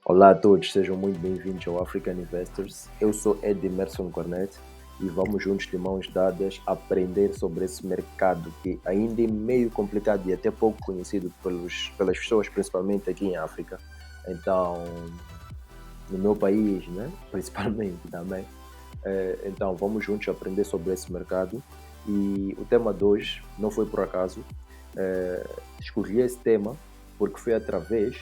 Olá a todos, sejam muito bem-vindos ao African Investors. Eu sou Ed Emerson Cornet e vamos juntos de mãos dadas aprender sobre esse mercado que ainda é meio complicado e até pouco conhecido pelas pessoas, principalmente aqui em África. Então, no meu país, né? Principalmente também. Então, vamos juntos aprender sobre esse mercado. E o tema de hoje não foi por acaso. Escolhi esse tema porque foi através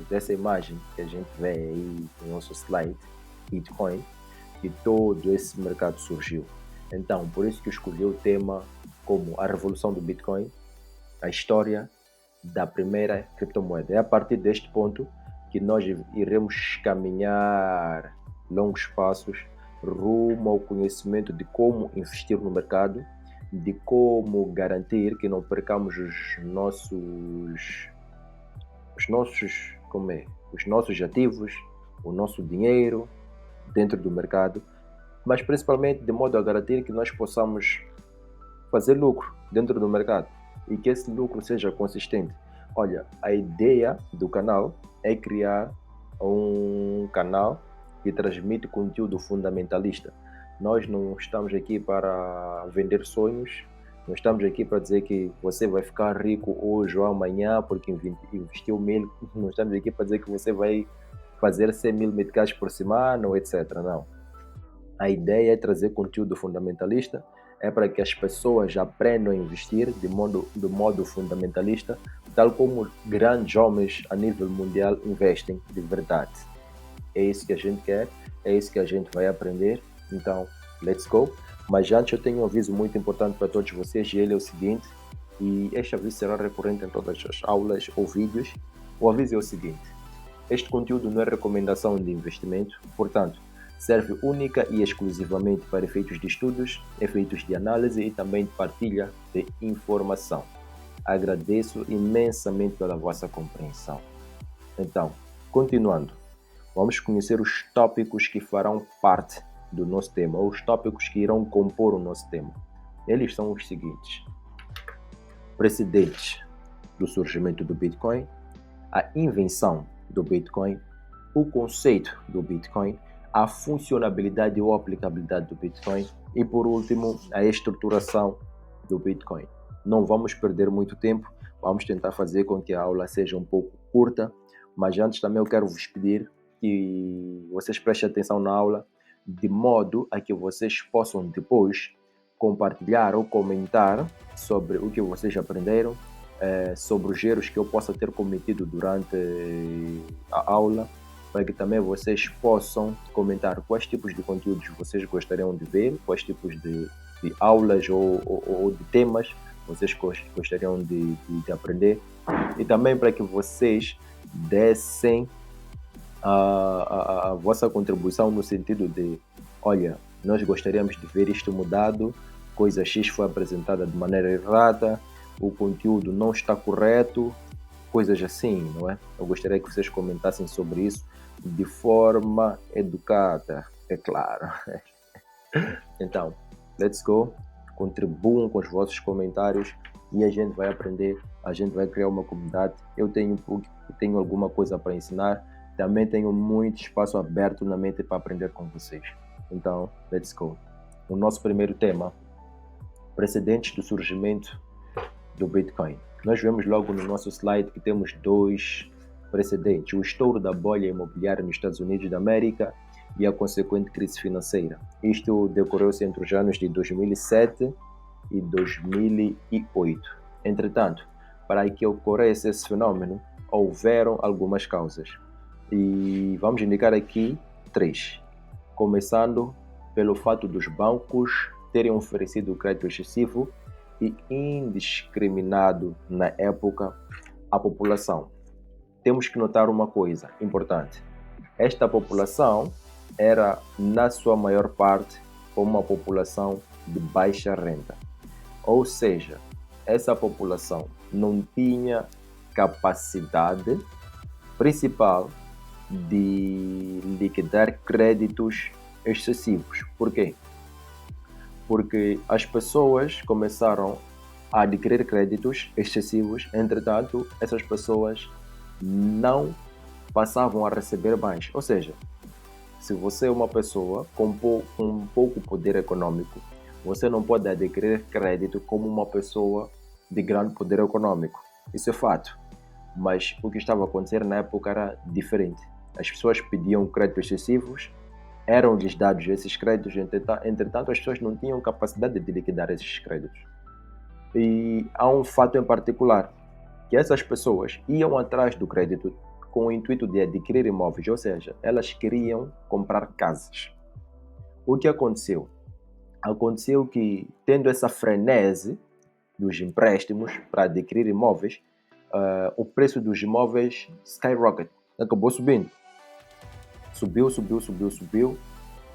dessa imagem que a gente vê aí no nosso slide, Bitcoin, que todo esse mercado surgiu. Então, por isso que eu escolhi o tema como a revolução do Bitcoin, a história da primeira criptomoeda. É a partir deste ponto que nós iremos caminhar longos passos rumo ao conhecimento de como investir no mercado, de como garantir que não percamos os nossos ativos, o nosso dinheiro dentro do mercado, mas principalmente de modo a garantir que nós possamos fazer lucro dentro do mercado e que esse lucro seja consistente. Olha, a ideia do canal é criar um canal que transmite conteúdo fundamentalista. Nós não estamos aqui para vender sonhos, não estamos aqui para dizer que você vai ficar rico hoje ou amanhã porque investiu 1000, não estamos aqui para dizer que você vai fazer 100 mil meticais por semana ou etc. Não. A ideia é trazer conteúdo fundamentalista, é para que as pessoas aprendam a investir de modo fundamentalista, tal como grandes homens a nível mundial investem de verdade. É isso que a gente quer, é isso que a gente vai aprender. Então, let's go. Mas antes eu tenho um aviso muito importante para todos vocês e ele é o seguinte, e este aviso será recorrente em todas as aulas ou vídeos. O aviso é o seguinte: este conteúdo não é recomendação de investimento, portanto, serve única e exclusivamente para efeitos de estudos, efeitos de análise e também de partilha de informação. Agradeço imensamente pela vossa compreensão. Então, continuando, vamos conhecer os tópicos que farão parte do nosso tema, ou os tópicos que irão compor o nosso tema. Eles são os seguintes: precedentes do surgimento do Bitcoin, a invenção do Bitcoin, o conceito do Bitcoin, a funcionalidade ou aplicabilidade do Bitcoin e, por último, a estruturação do Bitcoin. Não vamos perder muito tempo, vamos tentar fazer com que a aula seja um pouco curta, mas antes também eu quero vos pedir que vocês prestem atenção na aula, de modo a que vocês possam depois compartilhar ou comentar sobre o que vocês aprenderam, sobre os erros que eu possa ter cometido durante a aula, para que também vocês possam comentar quais tipos de conteúdos vocês gostariam de ver, quais tipos de aulas ou de temas vocês gostariam de aprender, e também para que vocês dessem a vossa contribuição no sentido de, olha, nós gostaríamos de ver isto mudado, coisa X foi apresentada de maneira errada, o conteúdo não está correto, coisas assim, não é? Eu gostaria que vocês comentassem sobre isso de forma educada, é claro. Então, let's go, contribuam com os vossos comentários e a gente vai aprender, a gente vai criar uma comunidade. Eu tenho alguma coisa para ensinar, também tenho muito espaço aberto na mente para aprender com vocês. Então, let's go. O nosso primeiro tema, precedentes do surgimento do Bitcoin. Nós vemos logo no nosso slide que temos dois precedentes: o estouro da bolha imobiliária nos Estados Unidos da América e a consequente crise financeira. Isto decorreu-se entre os anos de 2007 e 2008. Entretanto, para que ocorresse esse fenômeno, houveram algumas causas. E vamos indicar aqui três. Começando pelo fato dos bancos terem oferecido crédito excessivo e indiscriminado na época à população. Temos que notar uma coisa importante: esta população era, na sua maior parte, uma população de baixa renda. Ou seja, essa população não tinha capacidade principal de liquidar créditos excessivos. Por quê? Porque as pessoas começaram a adquirir créditos excessivos, entretanto, essas pessoas não passavam a receber mais. Ou seja, se você é uma pessoa com pouco poder econômico, você não pode adquirir crédito como uma pessoa de grande poder econômico. Isso é fato. Mas o que estava a acontecer na época era diferente. As pessoas pediam créditos excessivos, eram-lhes dados esses créditos, entretanto as pessoas não tinham capacidade de liquidar esses créditos. E há um fato em particular, que essas pessoas iam atrás do crédito com o intuito de adquirir imóveis, ou seja, elas queriam comprar casas. O que aconteceu? Aconteceu que, tendo essa frenesi dos empréstimos para adquirir imóveis, o preço dos imóveis skyrocket, acabou subindo. Subiu,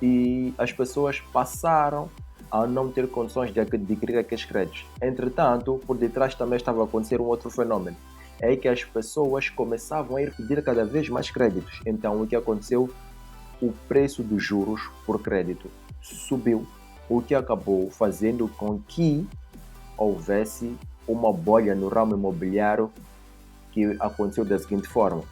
e as pessoas passaram a não ter condições de adquirir aqueles créditos. Entretanto, por detrás também estava a acontecer um outro fenômeno. É que as pessoas começavam a ir pedir cada vez mais créditos. Então, o que aconteceu? O preço dos juros por crédito subiu, o que acabou fazendo com que houvesse uma bolha no ramo imobiliário, que aconteceu da seguinte forma: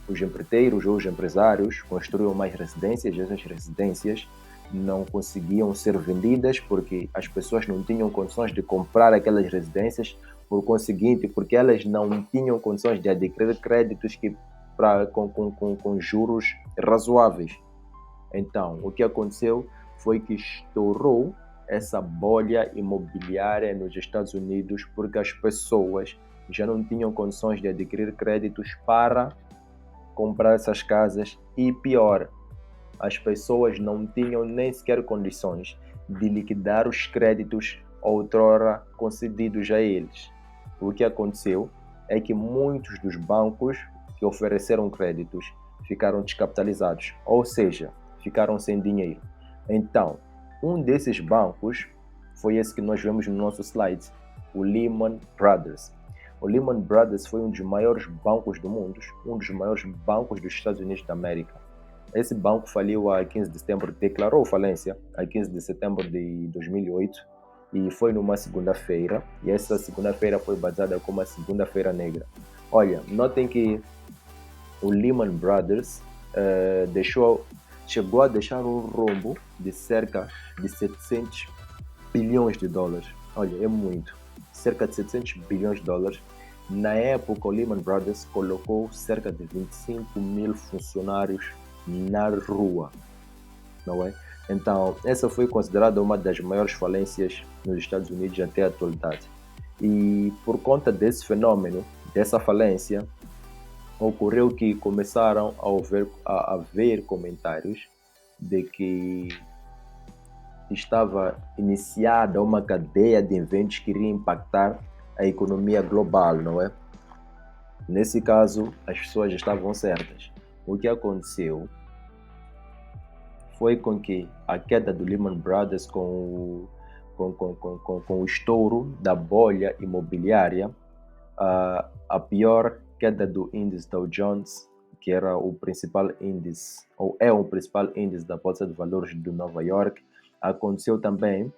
os empreiteiros ou os empresários construíam mais residências, e essas residências não conseguiam ser vendidas porque as pessoas não tinham condições de comprar aquelas residências, por conseguinte, porque elas não tinham condições de adquirir créditos com juros razoáveis. Então, o que aconteceu foi que estourou essa bolha imobiliária nos Estados Unidos, porque as pessoas já não tinham condições de adquirir créditos para comprar essas casas, e pior, as pessoas não tinham nem sequer condições de liquidar os créditos outrora concedidos a eles. O que aconteceu é que muitos dos bancos que ofereceram créditos ficaram descapitalizados, ou seja, ficaram sem dinheiro. Então, um desses bancos foi esse que nós vemos no nosso slide, o Lehman Brothers. O Lehman Brothers foi um dos maiores bancos do mundo, um dos maiores bancos dos Estados Unidos da América. Esse banco faliu a 15 de setembro, declarou falência a 15 de setembro de 2008, e foi numa segunda-feira, e essa segunda-feira foi batizada como a Segunda-feira Negra. Olha, notem que o Lehman Brothers chegou a deixar um rombo de cerca de 700 bilhões de dólares. Olha, é muito. Cerca de 700 bilhões de dólares. Na época, o Lehman Brothers colocou cerca de 25 mil funcionários na rua, não é? Então, essa foi considerada uma das maiores falências nos Estados Unidos até a atualidade. E por conta desse fenômeno, dessa falência, ocorreu que começaram a haver comentários de que estava iniciada uma cadeia de eventos que iria impactar a economia global, não é? Nesse caso, as pessoas estavam certas. O que aconteceu foi com que a queda do Lehman Brothers, com o estouro da bolha imobiliária, a pior queda do índice Dow Jones, que era o principal índice, ou é o principal índice da Bolsa de Valores de Nova York, aconteceu também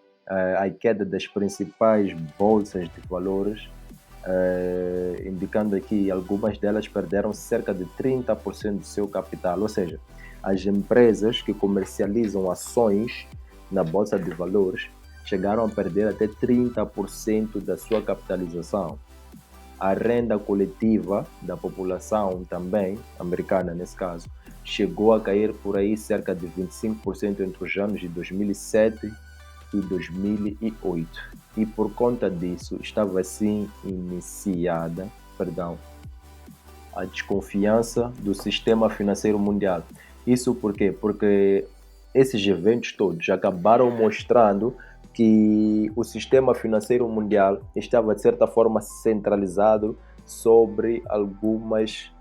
a queda das principais bolsas de valores, indicando que algumas delas perderam cerca de 30% do seu capital. Ou seja, as empresas que comercializam ações na Bolsa de Valores chegaram a perder até 30% da sua capitalização. A renda coletiva da população também, americana nesse caso, chegou a cair por aí cerca de 25% entre os anos de 2007 e 2008. E por conta disso estava assim iniciada, a desconfiança do sistema financeiro mundial. Isso por quê? Porque esses eventos todos acabaram mostrando que o sistema financeiro mundial estava, de certa forma, centralizado sobre algumas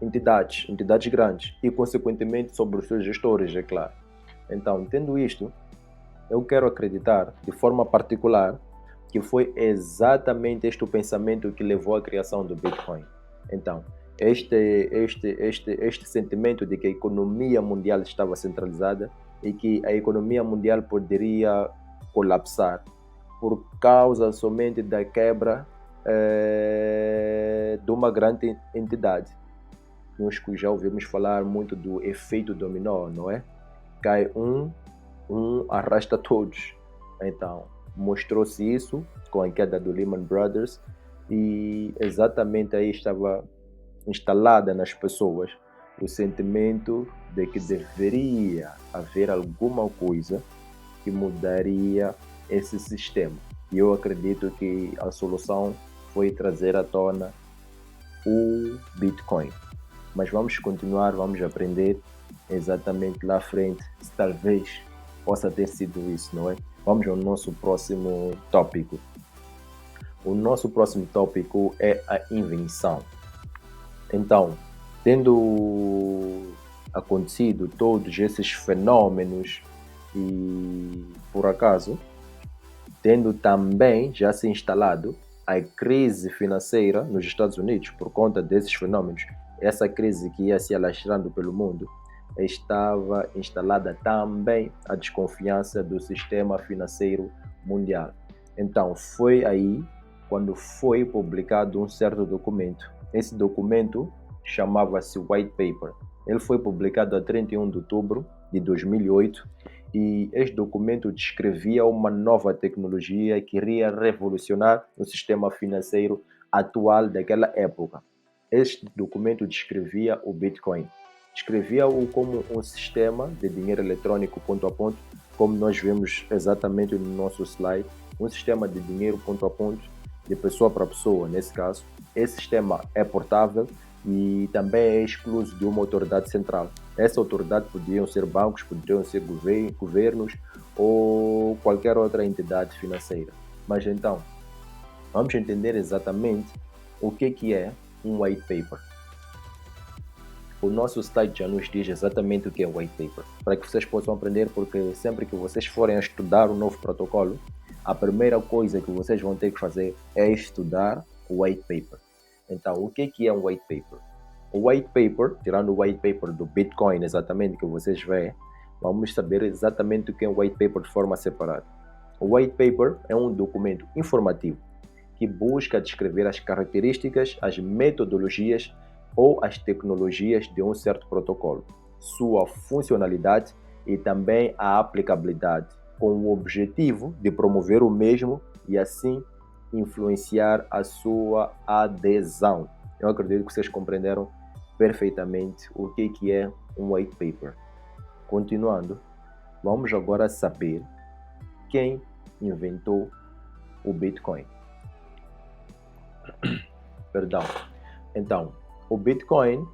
entidades grandes e, consequentemente, sobre os seus gestores, é claro. Então, tendo isto, eu quero acreditar, de forma particular, que foi exatamente este o pensamento que levou à criação do Bitcoin. Então, este sentimento de que a economia mundial estava centralizada e que a economia mundial poderia colapsar por causa somente da quebra de uma grande entidade. nós que já ouvimos falar muito do efeito dominó, não é? Cai um arrasta todos. Então, mostrou-se isso com a queda do Lehman Brothers e exatamente aí estava instalada nas pessoas o sentimento de que deveria haver alguma coisa que mudaria esse sistema. E eu acredito que a solução foi trazer à tona o Bitcoin. Mas vamos continuar, vamos aprender exatamente lá à frente, se talvez possa ter sido isso, não é? Vamos ao nosso próximo tópico. O nosso próximo tópico é a invenção. Então, tendo acontecido todos esses fenômenos e, por acaso, tendo também já se instalado a crise financeira nos Estados Unidos por conta desses fenômenos, essa crise que ia se alastrando pelo mundo, estava instalada também a desconfiança do sistema financeiro mundial. Então, foi aí quando foi publicado um certo documento. Esse documento chamava-se White Paper. Ele foi publicado a 31 de outubro de 2008 e este documento descrevia uma nova tecnologia que iria revolucionar o sistema financeiro atual daquela época. Este documento descrevia o Bitcoin. Descrevia-o como um sistema de dinheiro eletrônico ponto a ponto, como nós vemos exatamente no nosso slide, um sistema de dinheiro ponto a ponto, de pessoa para pessoa, nesse caso. Esse sistema é portável e também é excluso de uma autoridade central. Essa autoridade podiam ser bancos, poderiam ser governos ou qualquer outra entidade financeira. Mas então, vamos entender exatamente o que é um white paper. O nosso site já nos diz exatamente o que é o white paper, para que vocês possam aprender, porque sempre que vocês forem a estudar o novo protocolo, a primeira coisa que vocês vão ter que fazer é estudar o white paper. Então, o que é um white paper? O white paper, tirando o white paper do Bitcoin exatamente que vocês veem, vamos saber exatamente o que é um white paper de forma separada. O white paper é um documento informativo que busca descrever as características, as metodologias ou as tecnologias de um certo protocolo, sua funcionalidade e também a aplicabilidade, com o objetivo de promover o mesmo e assim influenciar a sua adesão. Eu acredito que vocês compreenderam perfeitamente o que é um white paper. Continuando, vamos agora saber quem inventou o Bitcoin. Perdão. Então, o Bitcoin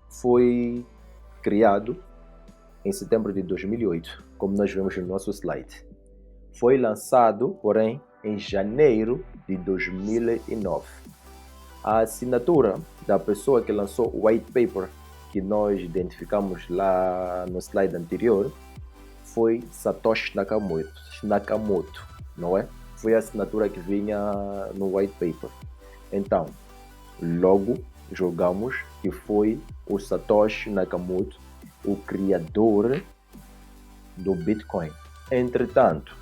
foi criado em setembro de 2008, como nós vemos no nosso slide. Foi lançado, porém, em janeiro de 2009. A assinatura da pessoa que lançou o white paper, que nós identificamos lá no slide anterior, foi Satoshi Nakamoto, não é? Foi a assinatura que vinha no white paper. Então, logo julgamos que foi o Satoshi Nakamoto, o criador do Bitcoin. Entretanto,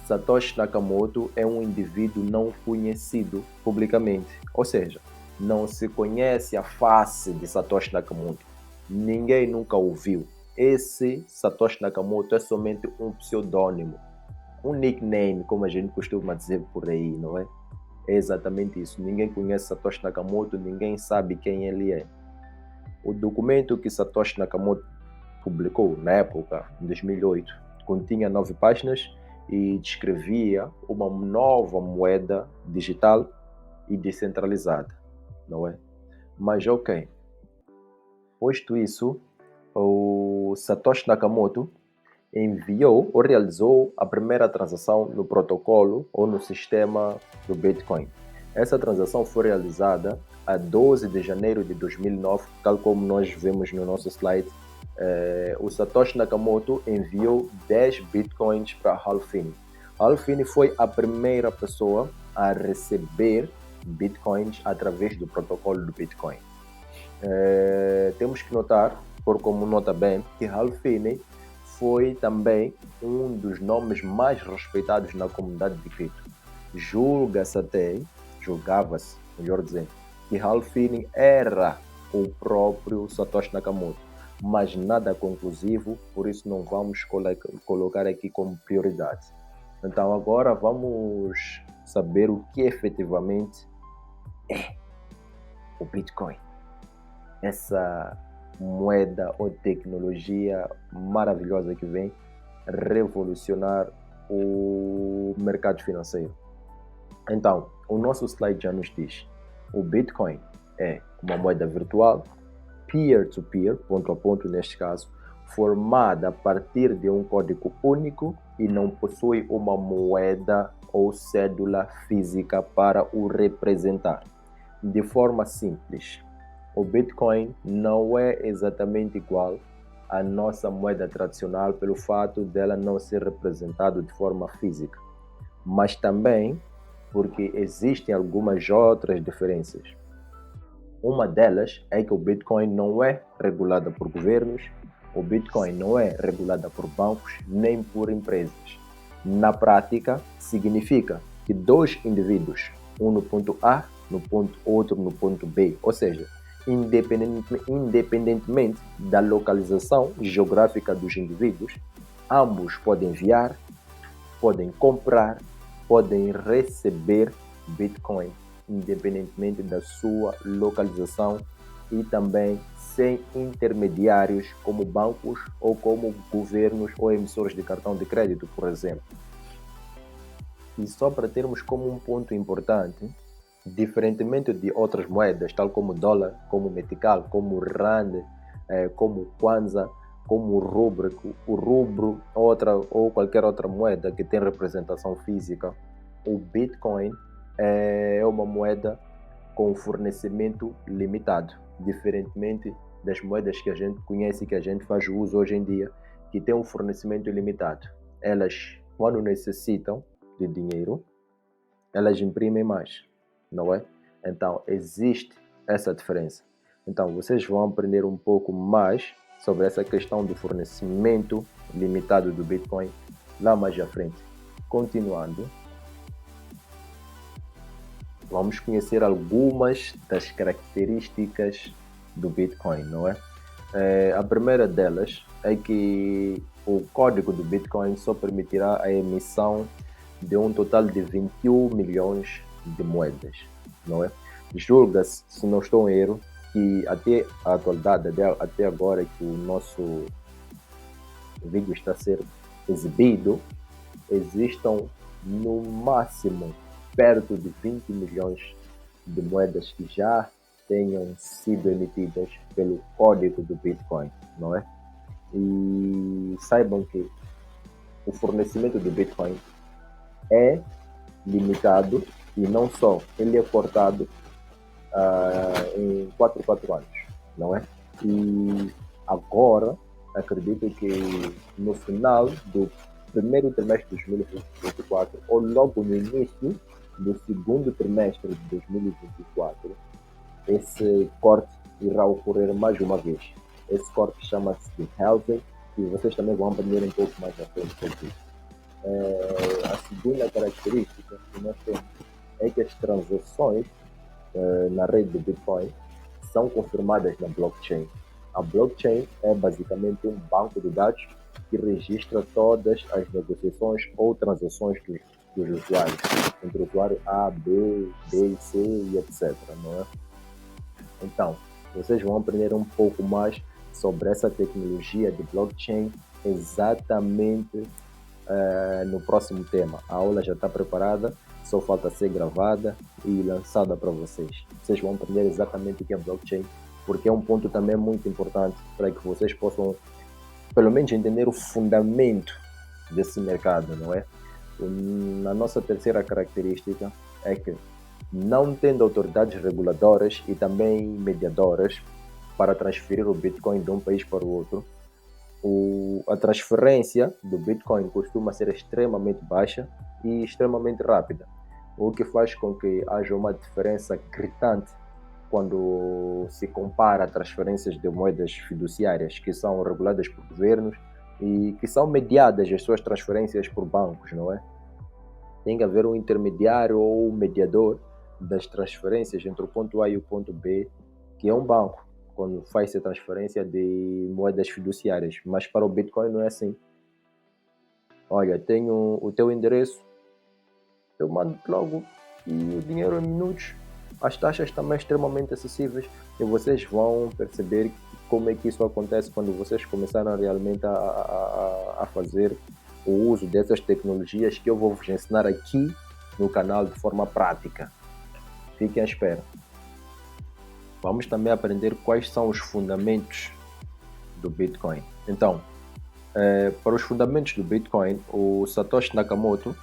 Satoshi Nakamoto é um indivíduo não conhecido publicamente, ou seja, não se conhece a face de Satoshi Nakamoto. Ninguém nunca ouviu. Esse Satoshi Nakamoto é somente um pseudônimo, um nickname, como a gente costuma dizer por aí, não é? É exatamente isso. Ninguém conhece Satoshi Nakamoto, ninguém sabe quem ele é. O documento que Satoshi Nakamoto publicou na época, em 2008, continha 9 páginas e descrevia uma nova moeda digital e descentralizada, não é? Mas ok, posto isso, o Satoshi Nakamoto enviou ou realizou a primeira transação no protocolo ou no sistema do Bitcoin. Essa transação foi realizada a 12 de janeiro de 2009, tal como nós vemos no nosso slide. O Satoshi Nakamoto enviou 10 Bitcoins para Hal Finney. Hal Finney foi a primeira pessoa a receber Bitcoins através do protocolo do Bitcoin. Temos que notar, por como nota bem, que Hal Finney foi também um dos nomes mais respeitados na comunidade de cripto. Julgava-se, melhor dizendo, que Hal Finney era o próprio Satoshi Nakamoto, mas nada conclusivo, por isso não vamos colocar aqui como prioridade. Então agora vamos saber o que efetivamente é o Bitcoin. Essa moeda ou tecnologia maravilhosa que vem revolucionar o mercado financeiro. Então, o nosso slide já nos diz: o Bitcoin é uma moeda virtual, peer-to-peer, ponto a ponto neste caso, formada a partir de um código único e não possui uma moeda ou cédula física para o representar. De forma simples, o Bitcoin não é exatamente igual à nossa moeda tradicional pelo fato dela não ser representada de forma física, mas também porque existem algumas outras diferenças. Uma delas é que o Bitcoin não é regulado por governos, o Bitcoin não é regulado por bancos nem por empresas. Na prática, significa que dois indivíduos, um no ponto A, no ponto outro no ponto B, ou seja, independentemente da localização geográfica dos indivíduos, ambos podem enviar, podem comprar, podem receber Bitcoin, independentemente da sua localização e também sem intermediários como bancos ou como governos ou emissores de cartão de crédito, por exemplo. E só para termos como um ponto importante, diferentemente de outras moedas, tal como o dólar, como o metical, como o rand, como o kwanza, como o rubro ou qualquer outra moeda que tem representação física, o Bitcoin é uma moeda com fornecimento limitado, diferentemente das moedas que a gente conhece e que a gente faz uso hoje em dia, que tem um fornecimento ilimitado. Elas, quando necessitam de dinheiro, elas imprimem mais, não é? Então, existe essa diferença. Então, vocês vão aprender um pouco mais sobre essa questão do fornecimento limitado do Bitcoin lá mais à frente. Continuando, vamos conhecer algumas das características do Bitcoin, não é? A primeira delas é que o código do Bitcoin só permitirá a emissão de um total de 21 milhões de moedas, não é? Julga-se, se não estou em erro, que até a atualidade, até agora que o nosso vídeo está a ser exibido, existam no máximo perto de 20 milhões de moedas que já tenham sido emitidas pelo código do Bitcoin, não é? E saibam que o fornecimento do Bitcoin é limitado e não só, ele é cortado em 4 anos, não é? E agora, acredito que no final do primeiro trimestre de 2024 ou logo no início do segundo trimestre de 2024, esse corte irá ocorrer mais uma vez. Esse corte chama-se de halving e vocês também vão aprender um pouco mais à frente sobre isso. A segunda característica que nós temos é que as transações na rede do Bitcoin são confirmadas na blockchain. A blockchain é basicamente um banco de dados que registra todas as negociações ou transações dos usuários, entre o usuário A, B e C e etc. Não é? Então, vocês vão aprender um pouco mais sobre essa tecnologia de blockchain exatamente no próximo tema. A aula já está preparada, só falta ser gravada e lançada para vocês. Vocês vão aprender exatamente o que é blockchain, porque é um ponto também muito importante para que vocês possam, pelo menos, entender o fundamento desse mercado, não é? A nossa terceira característica é que, não tendo autoridades reguladoras e também mediadoras para transferir o Bitcoin de um país para o outro, a transferência do Bitcoin costuma ser extremamente baixa e extremamente rápida, o que faz com que haja uma diferença gritante quando se compara transferências de moedas fiduciárias que são reguladas por governos e que são mediadas as suas transferências por bancos, não é? Tem que haver um intermediário ou um mediador das transferências entre o ponto A e o ponto B, que é um banco. quando faz a transferência de moedas fiduciárias, mas para o Bitcoin não é assim. Olha, tenho o teu endereço, eu mando logo e o dinheiro em minutos. As taxas também extremamente acessíveis e vocês vão perceber como é que isso acontece quando vocês começarem realmente a fazer o uso dessas tecnologias que eu vou vos ensinar aqui no canal de forma prática. Fiquem à espera. Vamos também aprender quais são os fundamentos do Bitcoin. Então, para os fundamentos do Bitcoin, o Satoshi Nakamoto,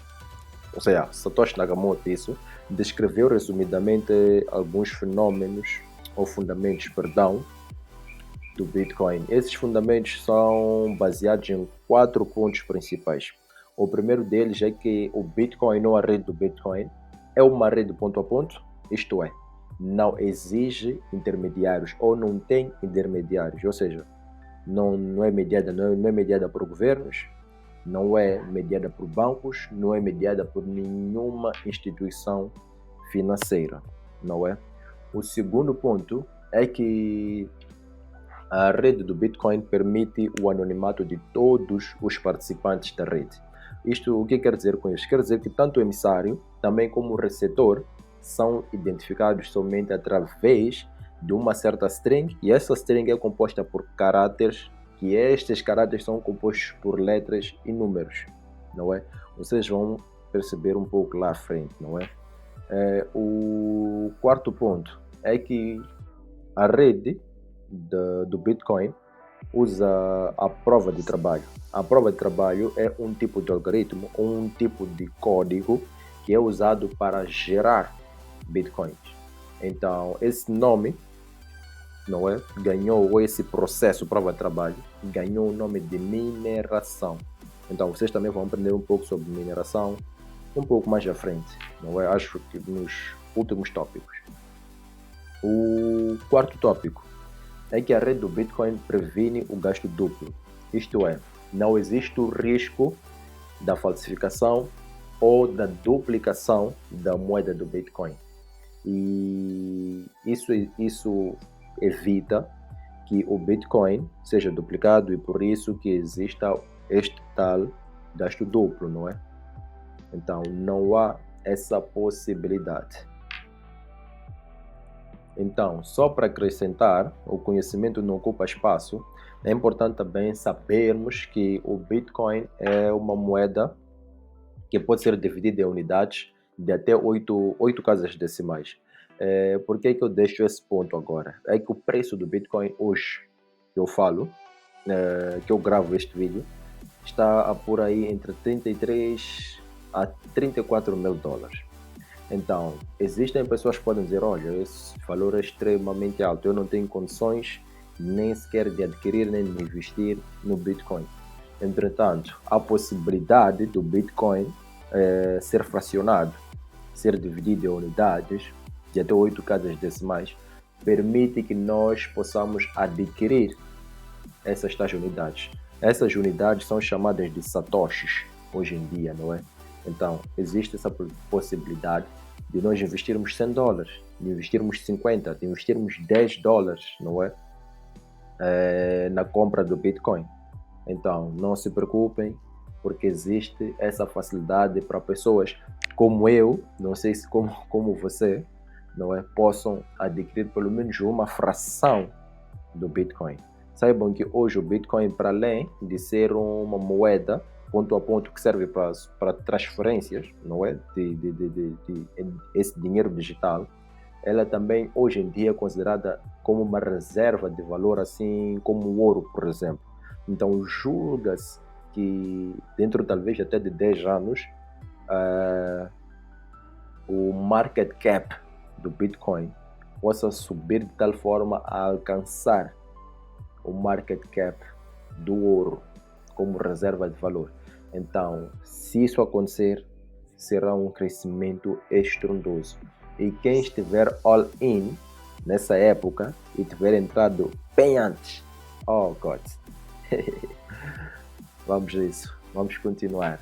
isso, descreveu resumidamente alguns fenômenos ou fundamentos, do Bitcoin. Esses fundamentos são baseados em 4 pontos principais. O primeiro deles é que o Bitcoin, ou a rede do Bitcoin, é uma rede ponto a ponto, isto é, não exige intermediários ou não tem intermediários, ou seja, não é mediada por governos, não é mediada por bancos, não é mediada por nenhuma instituição financeira, não é? O segundo ponto é que a rede do Bitcoin permite o anonimato de todos os participantes da rede. Isto, o que quer dizer com isso? Quer dizer que tanto o emissário, também como o receptor, são identificados somente através de uma certa string, e essa string é composta por caráteres, que estes caráteres são compostos por letras e números, não é? Vocês vão perceber um pouco lá à frente, não é? O quarto ponto é que a rede do Bitcoin usa a prova de trabalho. A prova de trabalho é um tipo de algoritmo, um tipo de código que é usado para gerar Bitcoins. Então, esse nome, não é? Ganhou esse processo, prova de trabalho, ganhou o nome de mineração. Então, vocês também vão aprender um pouco sobre mineração um pouco mais à frente, não é? Acho que nos últimos tópicos. O quarto tópico é que a rede do Bitcoin previne o gasto duplo. Isto é, não existe o risco da falsificação ou da duplicação da moeda do Bitcoin. E isso evita que o Bitcoin seja duplicado e por isso que exista este tal gasto duplo, não é? Então, não há essa possibilidade. Então, só para acrescentar, o conhecimento não ocupa espaço, é importante também sabermos que o Bitcoin é uma moeda que pode ser dividida em unidades de até 8 casas decimais. Por que eu deixo esse ponto agora? É que o preço do Bitcoin hoje, que eu falo, que eu gravo este vídeo, está por aí entre 33 a 34 mil dólares. Então, existem pessoas que podem dizer, olha, esse valor é extremamente alto, eu não tenho condições nem sequer de adquirir nem de investir no Bitcoin. Entretanto, a possibilidade do Bitcoin ser fracionado, ser dividido em unidades de até 8 casas decimais, permite que nós possamos adquirir essas tais unidades. Essas unidades são chamadas de satoshis hoje em dia, não é? Então, existe essa possibilidade de nós investirmos 100 dólares, de investirmos 50, de investirmos 10 dólares, não é? Na compra do Bitcoin. Então, não se preocupem, porque existe essa facilidade para pessoas como eu, não sei se como você, não é? Possam adquirir pelo menos uma fração do Bitcoin. Saibam que hoje o Bitcoin, para além de ser uma moeda ponto a ponto que serve para transferências, não é? De esse dinheiro digital, ela também hoje em dia é considerada como uma reserva de valor, assim como o ouro, por exemplo. Então julga-se que dentro talvez até de 10 anos o market cap do Bitcoin possa subir de tal forma a alcançar o market cap do ouro como reserva de valor. Então, se isso acontecer, será um crescimento estrondoso. E quem estiver all-in nessa época e tiver entrado bem antes, oh God, vamos a isso, vamos continuar.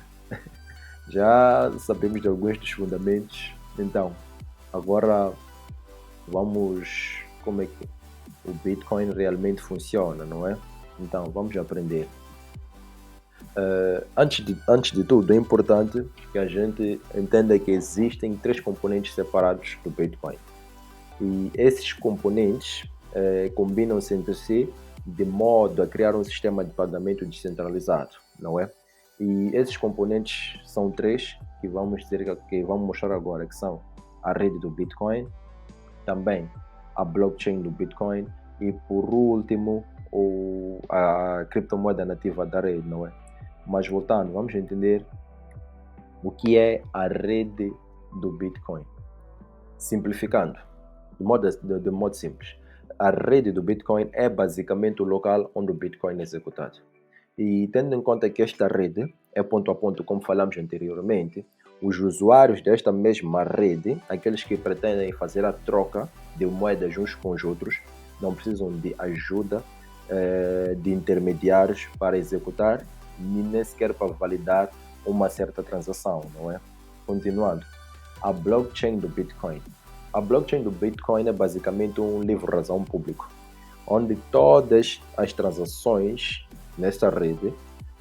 Já sabemos de alguns dos fundamentos, então agora vamos o Bitcoin realmente funciona, não é? Então, vamos aprender. Antes de tudo, é importante que a gente entenda que existem 3 componentes separados do Bitcoin. E esses componentes combinam-se entre si de modo a criar um sistema de pagamento descentralizado, não é? E esses componentes são 3 que vamos mostrar agora, que são a rede do Bitcoin, também a blockchain do Bitcoin e, por último, a criptomoeda nativa da rede, não é? Mas voltando, vamos entender o que é a rede do Bitcoin. Simplificando, de modo simples, a rede do Bitcoin é basicamente o local onde o Bitcoin é executado. E tendo em conta que esta rede é ponto a ponto, como falamos anteriormente, os usuários desta mesma rede, aqueles que pretendem fazer a troca de moedas uns com os outros, não precisam de ajuda de intermediários para executar, nem sequer para validar uma certa transação, não é? Continuando, a blockchain do Bitcoin. A blockchain do Bitcoin é basicamente um livro-razão público, onde todas as transações nesta rede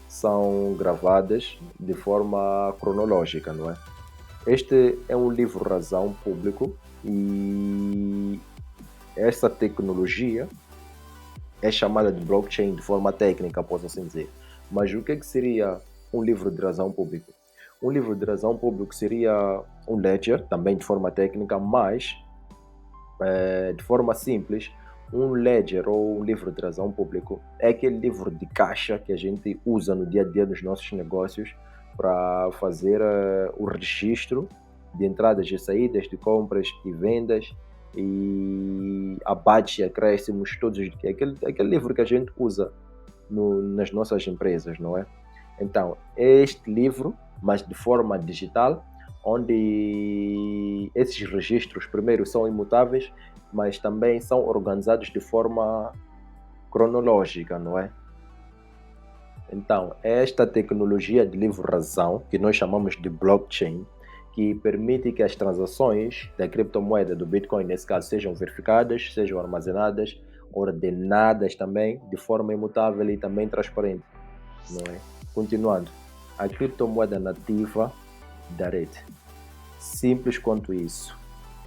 são gravadas de forma cronológica, não é? Este é um livro-razão público e essa tecnologia é chamada de blockchain de forma técnica, posso assim dizer. Mas o que seria um livro de razão público? Um livro de razão público seria um ledger, também de forma técnica, mas de forma simples, um ledger ou um livro de razão público é aquele livro de caixa que a gente usa no dia a dia dos nossos negócios para fazer o registro de entradas e saídas, de compras e vendas e abates e acréscimos, todos aquele livro que a gente usa nas nossas empresas, não é? Então, é este livro, mas de forma digital, onde esses registros, primeiro, são imutáveis, mas também são organizados de forma cronológica, não é? Então, esta tecnologia de livro-razão, que nós chamamos de blockchain, que permite que as transações da criptomoeda do Bitcoin, nesse caso, sejam verificadas, sejam armazenadas, ordenadas também, de forma imutável e também transparente, não é? Continuando, a criptomoeda nativa da rede. Simples quanto isso.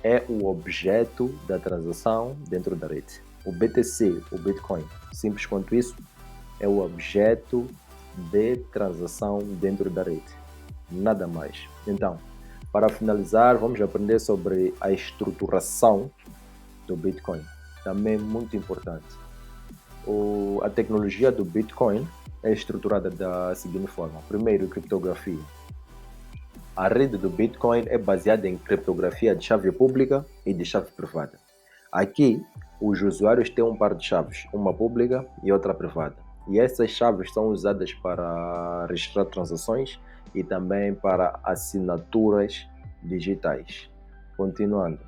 É o objeto da transação dentro da rede. O BTC, o Bitcoin, simples quanto isso, é o objeto de transação dentro da rede. Nada mais. Então, para finalizar, vamos aprender sobre a estruturação do Bitcoin. Também muito importante. A tecnologia do Bitcoin é estruturada da seguinte forma. Primeiro, criptografia. A rede do Bitcoin é baseada em criptografia de chave pública e de chave privada. Aqui, os usuários têm um par de chaves, uma pública e outra privada. E essas chaves são usadas para registrar transações e também para assinaturas digitais. Continuando.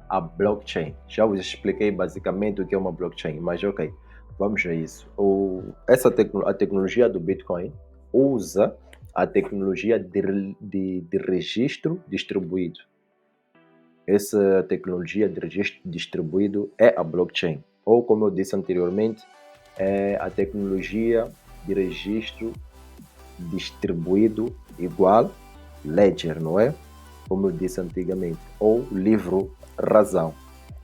A blockchain. Já vos expliquei basicamente o que é uma blockchain, mas ok, vamos a isso. A tecnologia do Bitcoin usa a tecnologia de registro distribuído. Essa tecnologia de registro distribuído é a blockchain, ou como eu disse anteriormente, é a tecnologia de registro distribuído igual ledger, não é? Como eu disse antigamente, ou livro-razão,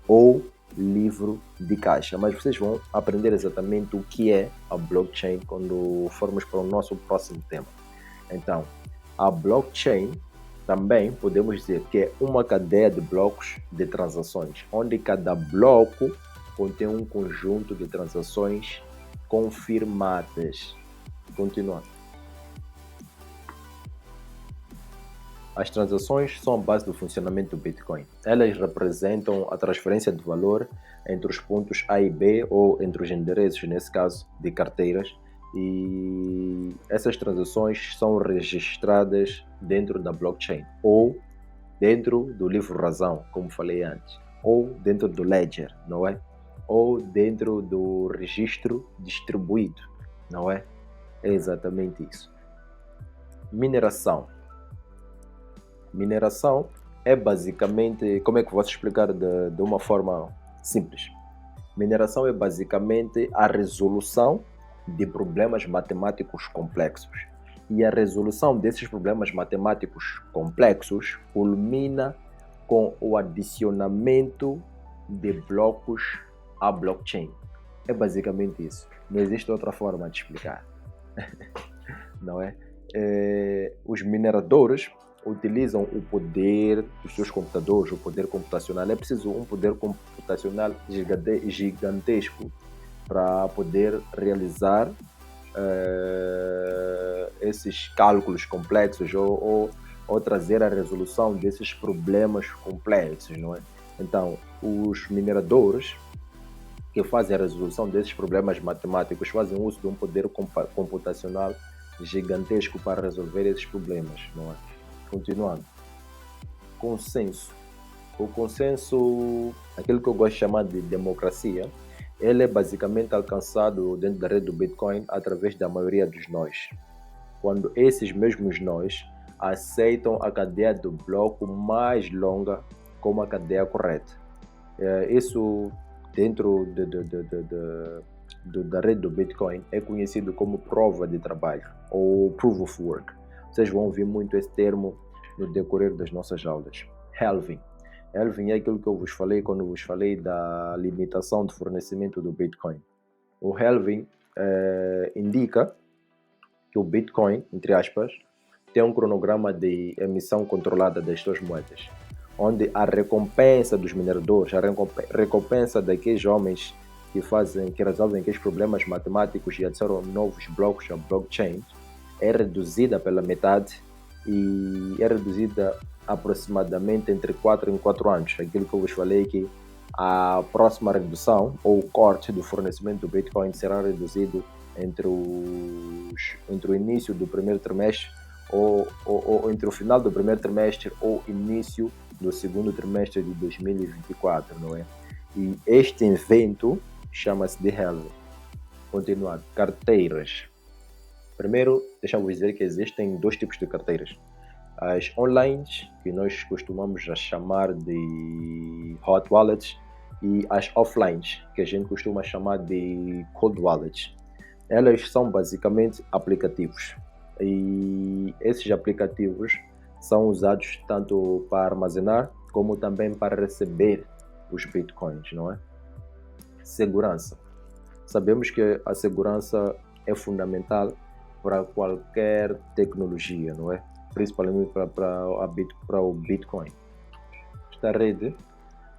ou livro de caixa. Mas vocês vão aprender exatamente o que é a blockchain quando formos para o nosso próximo tema. Então, a blockchain também podemos dizer que é uma cadeia de blocos de transações, onde cada bloco contém um conjunto de transações confirmadas. Continuando. As transações são a base do funcionamento do Bitcoin. Elas representam a transferência de valor entre os pontos A e B, ou entre os endereços, nesse caso, de carteiras. E essas transações são registradas dentro da blockchain, ou dentro do livro-razão, como falei antes, ou dentro do ledger, não é? Ou dentro do registro distribuído, não é? É exatamente isso. Mineração é basicamente, como é que eu posso explicar de uma forma simples? Mineração é basicamente a resolução de problemas matemáticos complexos. E a resolução desses problemas matemáticos complexos culmina com o adicionamento de blocos à blockchain. É basicamente isso. Não existe outra forma de explicar, não é? Os mineradores utilizam o poder dos seus computadores, o poder computacional. É preciso um poder computacional gigantesco para poder realizar esses cálculos complexos ou trazer a resolução desses problemas complexos, não é? Então, os mineradores que fazem a resolução desses problemas matemáticos fazem uso de um poder computacional gigantesco para resolver esses problemas, não é? Continuando. Consenso. O consenso, aquilo que eu gosto de chamar de democracia, ele é basicamente alcançado dentro da rede do Bitcoin através da maioria dos nós. Quando esses mesmos nós aceitam a cadeia do bloco mais longa como a cadeia correta. Isso dentro da rede do Bitcoin é conhecido como prova de trabalho ou proof of work. Vocês vão ouvir muito esse termo no decorrer das nossas aulas. Halving. Halving é aquilo que eu vos falei quando vos falei da limitação de fornecimento do Bitcoin. O halving indica que o Bitcoin, entre aspas, tem um cronograma de emissão controlada das suas moedas, onde a recompensa dos mineradores, a recompensa daqueles homens que resolvem aqueles problemas matemáticos e adicionam novos blocos à blockchain, é reduzida pela metade e é reduzida aproximadamente entre 4 em 4 anos. Aquilo que eu vos falei que a próxima redução ou corte do fornecimento do Bitcoin será reduzido entre o início do primeiro trimestre ou entre o final do primeiro trimestre ou início do segundo trimestre de 2024, não é? E este evento chama-se de halving. Continuando, carteiras. Primeiro, deixa-me dizer que existem dois tipos de carteiras. As online, que nós costumamos chamar de hot wallets, e as offline, que a gente costuma chamar de cold wallets. Elas são basicamente aplicativos. E esses aplicativos são usados tanto para armazenar como também para receber os bitcoins, não é? Segurança. Sabemos que a segurança é fundamental para qualquer tecnologia, não é? Principalmente para o Bitcoin. Esta rede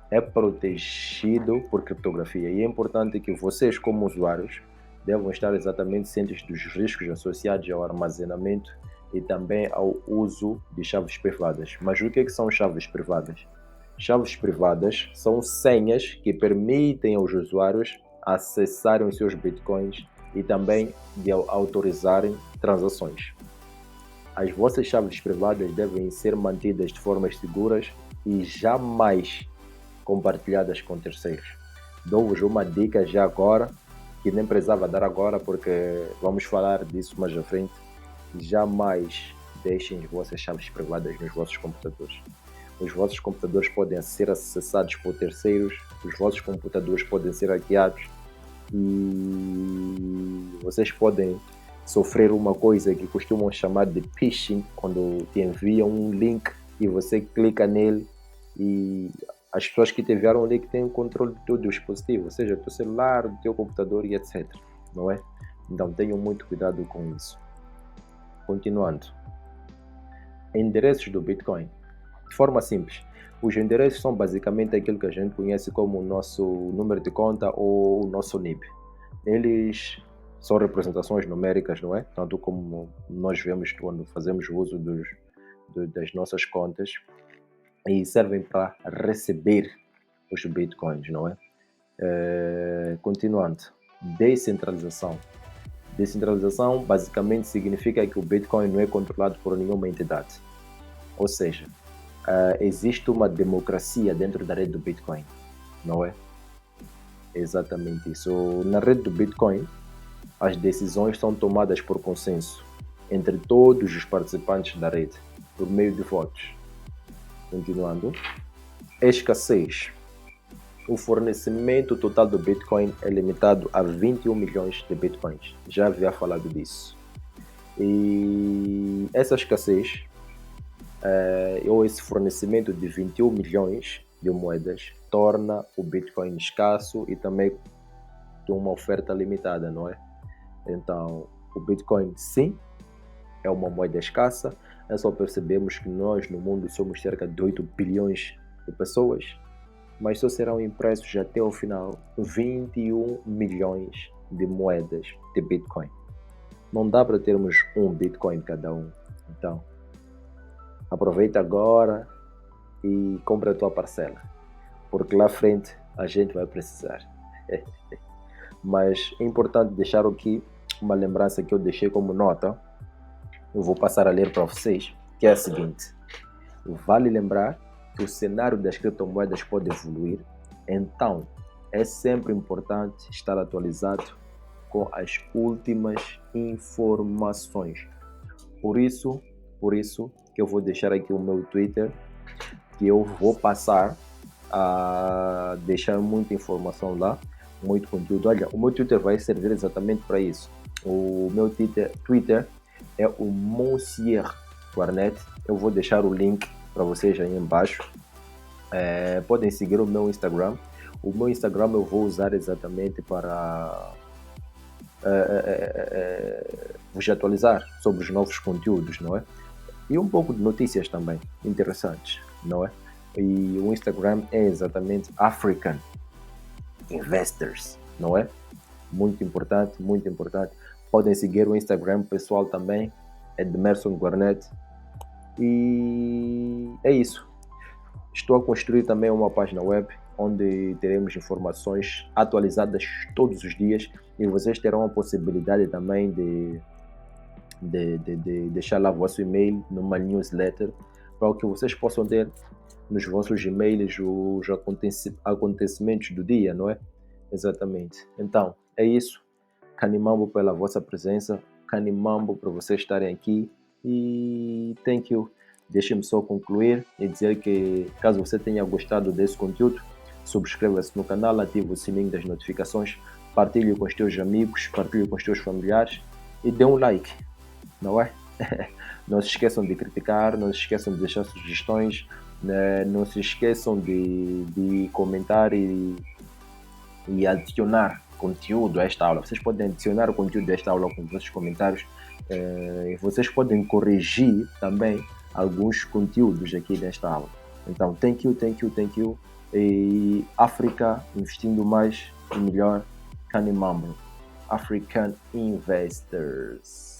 é protegido por criptografia e é importante que vocês, como usuários, devam estar exatamente cientes dos riscos associados ao armazenamento e também ao uso de chaves privadas. Mas o que são chaves privadas? Chaves privadas são senhas que permitem aos usuários acessarem os seus bitcoins e também de autorizarem transações. As vossas chaves privadas devem ser mantidas de formas seguras e jamais compartilhadas com terceiros. Dou-vos uma dica já agora, que nem precisava dar agora, porque vamos falar disso mais à frente. Jamais deixem as vossas chaves privadas nos vossos computadores. Os vossos computadores podem ser acessados por terceiros, os vossos computadores podem ser hackeados e vocês podem sofrer uma coisa que costumam chamar de phishing, quando te enviam um link e você clica nele e as pessoas que te enviaram o link têm o controle de todo o dispositivo, ou seja, do teu celular, do teu computador e etc. Não é? Então tenham muito cuidado com isso. Continuando. Endereços do Bitcoin. De forma simples, os endereços são basicamente aquilo que a gente conhece como o nosso número de conta ou o nosso NIB. Eles são representações numéricas, não é? Tanto como nós vemos quando fazemos o uso das nossas contas e servem para receber os bitcoins, não é? Continuando, descentralização. Descentralização basicamente significa que o Bitcoin não é controlado por nenhuma entidade. Ou seja, existe uma democracia dentro da rede do Bitcoin, não é? Exatamente isso. Na rede do Bitcoin, as decisões são tomadas por consenso entre todos os participantes da rede, por meio de votos. Continuando. Escassez. O fornecimento total do Bitcoin é limitado a 21 milhões de Bitcoins. Já havia falado disso. E essa escassez, ou esse fornecimento de 21 milhões de moedas, torna o Bitcoin escasso e também tem uma oferta limitada, não é? Então, o Bitcoin, sim, é uma moeda escassa. É só percebemos que nós no mundo somos cerca de 8 bilhões de pessoas, mas só serão impressos até o final 21 milhões de moedas de Bitcoin. Não dá para termos um Bitcoin cada um. Então, aproveita agora e compra a tua parcela, porque lá à frente a gente vai precisar. Mas é importante deixar aqui uma lembrança que eu deixei como nota. Eu vou passar a ler para vocês, que é a seguinte: vale lembrar que o cenário das criptomoedas pode evoluir, então é sempre importante estar atualizado com as últimas informações. Por isso que eu vou deixar aqui o meu Twitter, que eu vou passar a deixar muita informação lá, muito conteúdo. Olha, o meu Twitter vai servir exatamente para isso. O meu Twitter é o Monsieur Guarnett. Eu vou deixar o link para vocês aí embaixo. Podem seguir o meu Instagram. O meu Instagram eu vou usar exatamente para vos atualizar sobre os novos conteúdos, não é? E um pouco de notícias também interessantes, não é? E o Instagram é exatamente African Investors, não é? Muito importante, muito importante. Podem seguir o Instagram pessoal também, é Demerson Guarnett. E é isso. Estou a construir também uma página web onde teremos informações atualizadas todos os dias e vocês terão a possibilidade também de deixar lá vosso e-mail numa newsletter para que vocês possam ter nos vossos e-mails os acontecimentos do dia, não é? Exatamente. Então, é isso. Canimambo pela vossa presença, Canimambo por vocês estarem aqui e thank you. Deixem-me só concluir e dizer que, caso você tenha gostado desse conteúdo, subscreva-se no canal, ative o sininho das notificações, partilhe com os teus amigos, partilhe com os teus familiares e dê um like, não é? Não se esqueçam de criticar, não se esqueçam de deixar sugestões, né? Não se esqueçam de comentar e adicionar conteúdo a esta aula. Vocês podem adicionar o conteúdo desta aula com os vossos comentários. Vocês podem corrigir também alguns conteúdos aqui desta aula. Então, thank you. E África investindo mais e melhor. Canimambo, African Investors.